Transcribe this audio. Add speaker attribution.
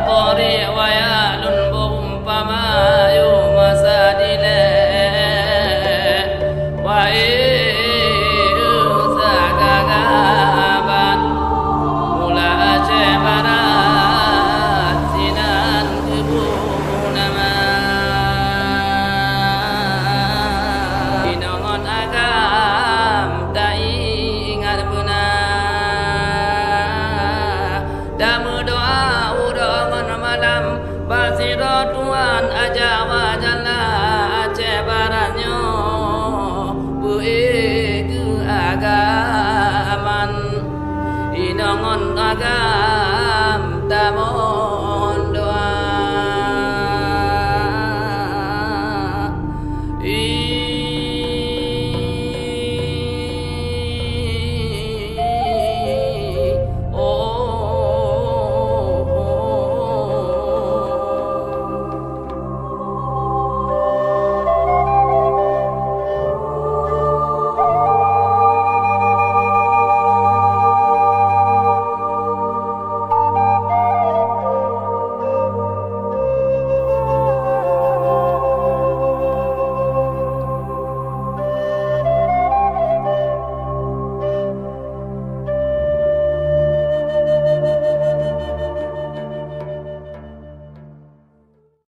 Speaker 1: qori wa yalun bumpama yumasadile wa sagagaban mula cebarat sinan kebunama inongon agam tak ingat benar damu doa udangan malam basiro Tuhan aja wajalla cebarannya ke agaman inongon agam damo